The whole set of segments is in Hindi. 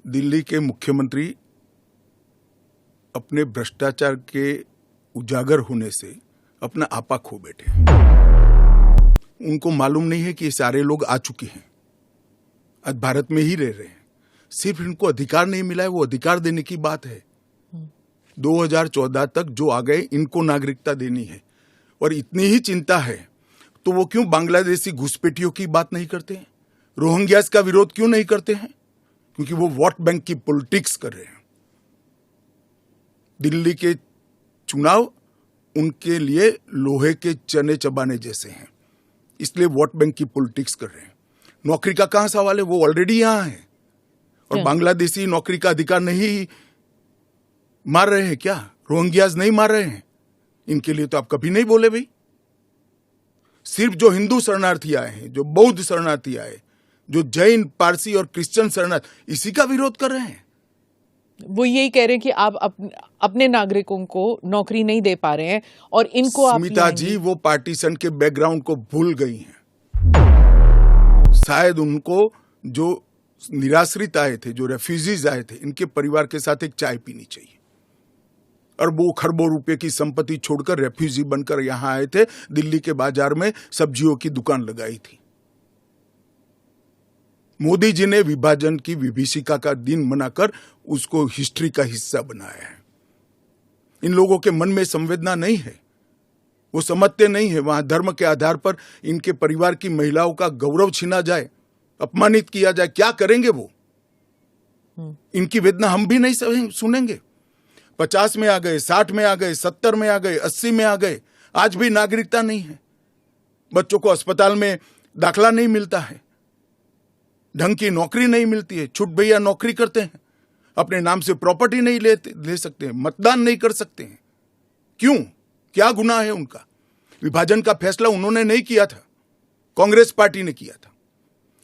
दिल्ली के मुख्यमंत्री अपने भ्रष्टाचार के उजागर होने से अपना आपा खो बैठे। उनको मालूम नहीं है कि ये सारे लोग आ चुके हैं, आज भारत में ही रह रहे हैं। सिर्फ इनको अधिकार नहीं मिला है, वो अधिकार देने की बात है। 2014 तक जो आ गए इनको नागरिकता देनी है। और इतनी ही चिंता है तो वो क्यों बांग्लादेशी घुसपैठियों की बात नहीं करते हैं, रोहिंग्यास का विरोध क्यों नहीं करते हैं? क्योंकि वो वोट बैंक की पॉलिटिक्स कर रहे हैं। दिल्ली के चुनाव उनके लिए लोहे के चने चबाने जैसे हैं, इसलिए वोट बैंक की पॉलिटिक्स कर रहे हैं। नौकरी का कहां सवाल है, वो ऑलरेडी यहां है। और बांग्लादेशी नौकरी का अधिकार नहीं मार रहे हैं क्या? रोहिंग्यास नहीं मार रहे हैं? इनके लिए तो आप कभी नहीं बोले भाई। सिर्फ जो हिंदू शरणार्थी आए हैं, जो बौद्ध शरणार्थी आए, जो जैन, पारसी और क्रिश्चियन शरणार्थी, इसी का विरोध कर रहे हैं। वो यही कह रहे हैं कि आप अपने नागरिकों को नौकरी नहीं दे पा रहे हैं और इनको आप स्मिता जी वो पार्टीशन के बैकग्राउंड को भूल गई हैं। शायद उनको जो निराश्रित आए थे, जो रेफ्यूजीज आए थे, इनके परिवार के साथ एक चाय पीनी चाहिए। अरबों खरबों रुपए की संपत्ति छोड़कर रेफ्यूजी बनकर यहां आए थे, दिल्ली के बाजार में सब्जियों की दुकान लगाई थी। मोदी जी ने विभाजन की विभीषिका का दिन मनाकर उसको हिस्ट्री का हिस्सा बनाया है। इन लोगों के मन में संवेदना नहीं है, वो समझते नहीं है वहां धर्म के आधार पर इनके परिवार की महिलाओं का गौरव छीना जाए, अपमानित किया जाए, क्या करेंगे वो? इनकी वेदना हम भी नहीं सुनेंगे। 50 में आ गए, 60 में आ गए, 70 में आ गए, 80 में आ गए, आज भी नागरिकता नहीं है। बच्चों को अस्पताल में दाखला नहीं मिलता है, ढंग की नौकरी नहीं मिलती है, छुट भैया नौकरी करते हैं, अपने नाम से प्रॉपर्टी नहीं ले सकते हैं, मतदान नहीं कर सकते हैं। क्यों? क्या गुनाह है उनका? विभाजन का फैसला उन्होंने नहीं किया था, कांग्रेस पार्टी ने किया था।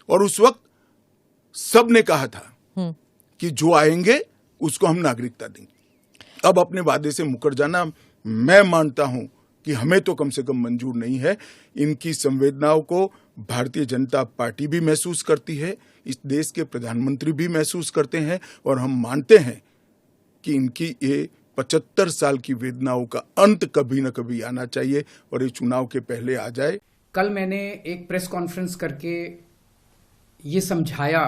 और उस वक्त सब ने कहा था कि जो आएंगे उसको हम नागरिकता देंगे। अब अपने वादे से मुकर जाना, मैं मानता हूं कि हमें तो कम से कम मंजूर नहीं है। इनकी संवेदनाओं को भारतीय जनता पार्टी भी महसूस करती है, इस देश के प्रधानमंत्री भी महसूस करते हैं, और हम मानते हैं कि इनकी ये 75 साल की वेदनाओं का अंत कभी न कभी आना चाहिए और ये चुनाव के पहले आ जाए। कल मैंने एक प्रेस कॉन्फ्रेंस करके ये समझाया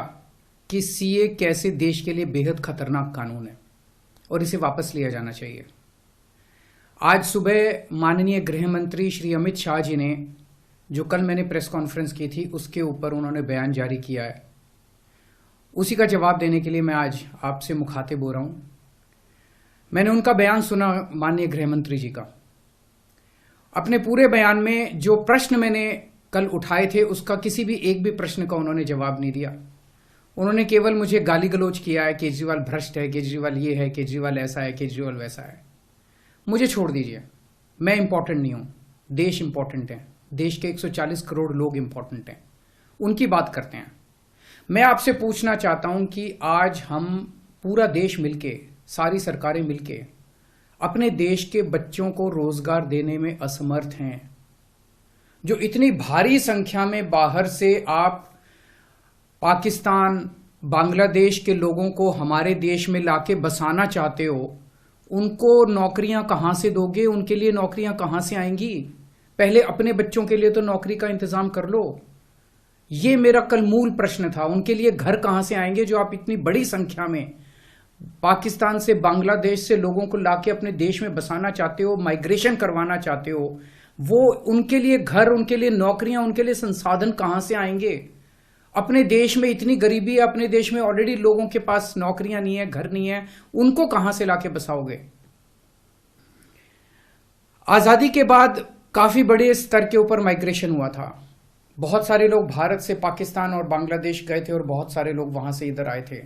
कि सीए कैसे देश के लिए बेहद खतरनाक कानून है और इसे वापस लिया जाना चाहिए। आज सुबह माननीय गृह मंत्री श्री अमित शाह जी ने, जो कल मैंने प्रेस कॉन्फ्रेंस की थी उसके ऊपर उन्होंने बयान जारी किया है, उसी का जवाब देने के लिए मैं आज आपसे मुखातिब हो रहा हूं। मैंने उनका बयान सुना, माननीय गृह मंत्री जी का। अपने पूरे बयान में जो प्रश्न मैंने कल उठाए थे उसका किसी भी एक भी प्रश्न का उन्होंने जवाब नहीं दिया। उन्होंने केवल मुझे गाली गलौज किया है, केजरीवाल भ्रष्ट है, केजरीवाल ये है, केजरीवाल ऐसा है, केजरीवाल वैसा है। मुझे छोड़ दीजिए, मैं इंपॉर्टेंट नहीं हूं, देश इंपॉर्टेंट है, देश के 140 करोड़ लोग इंपॉर्टेंट हैं, उनकी बात करते हैं। मैं आपसे पूछना चाहता हूं कि आज हम पूरा देश मिलके, सारी सरकारें मिलके अपने देश के बच्चों को रोजगार देने में असमर्थ हैं। जो इतनी भारी संख्या में बाहर से आप पाकिस्तान, बांग्लादेश के लोगों को हमारे देश में लाके बसाना चाहते हो, उनको नौकरियां कहां से दोगे? उनके लिए नौकरियां कहां से आएंगी? पहले अपने बच्चों के लिए तो नौकरी का इंतजाम कर लो। ये मेरा कल मूल प्रश्न था। उनके लिए घर कहां से आएंगे जो आप इतनी बड़ी संख्या में पाकिस्तान से, बांग्लादेश से लोगों को लाके अपने देश में बसाना चाहते हो, माइग्रेशन करवाना चाहते हो? वो उनके लिए घर, उनके लिए नौकरियां, उनके लिए संसाधन कहां से आएंगे? अपने देश में इतनी गरीबी है, अपने देश में ऑलरेडी लोगों के पास नौकरियां नहीं है, घर नहीं है, उनको कहां से लाके बसाओगे? आजादी के बाद काफी बड़े स्तर के ऊपर माइग्रेशन हुआ था। बहुत सारे लोग भारत से पाकिस्तान और बांग्लादेश गए थे और बहुत सारे लोग वहां से इधर आए थे।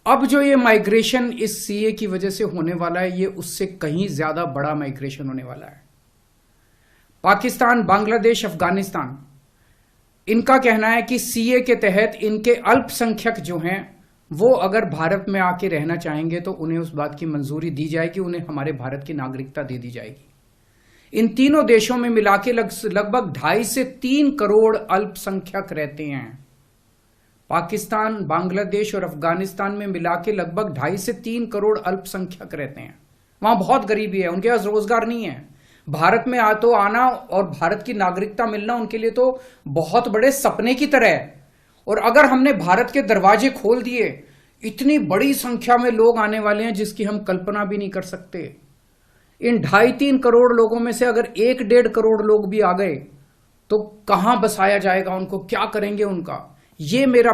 अब जो ये माइग्रेशन इस सीए की वजह से होने वाला है, ये उससे कहीं ज्यादा बड़ा माइग्रेशन होने वाला है। पाकिस्तान, बांग्लादेश, अफगानिस्तान, इनका कहना है कि सीए के तहत इनके अल्पसंख्यक जो हैं वो अगर भारत में आके रहना चाहेंगे तो उन्हें उस बात की मंजूरी दी जाएगी, उन्हें हमारे भारत की नागरिकता दे दी जाएगी। इन तीनों देशों में मिलाके लगभग 2.5 से 3 करोड़ अल्पसंख्यक रहते हैं। पाकिस्तान, बांग्लादेश और अफगानिस्तान में मिला के लगभग 2.5 से 3 करोड़ अल्पसंख्यक रहते हैं। वहां बहुत गरीबी है, उनके पास रोजगार नहीं है। भारत में आना और भारत की नागरिकता मिलना उनके लिए तो बहुत बड़े सपने की तरह है। और अगर हमने भारत के दरवाजे खोल दिए, इतनी बड़ी संख्या में लोग आने वाले हैं जिसकी हम कल्पना भी नहीं कर सकते। इन 2.5-3 करोड़ लोगों में से अगर 1-1.5 करोड़ लोग भी आ गए तो कहां बसाया जाएगा उनको, क्या करेंगे उनका? ये मेरा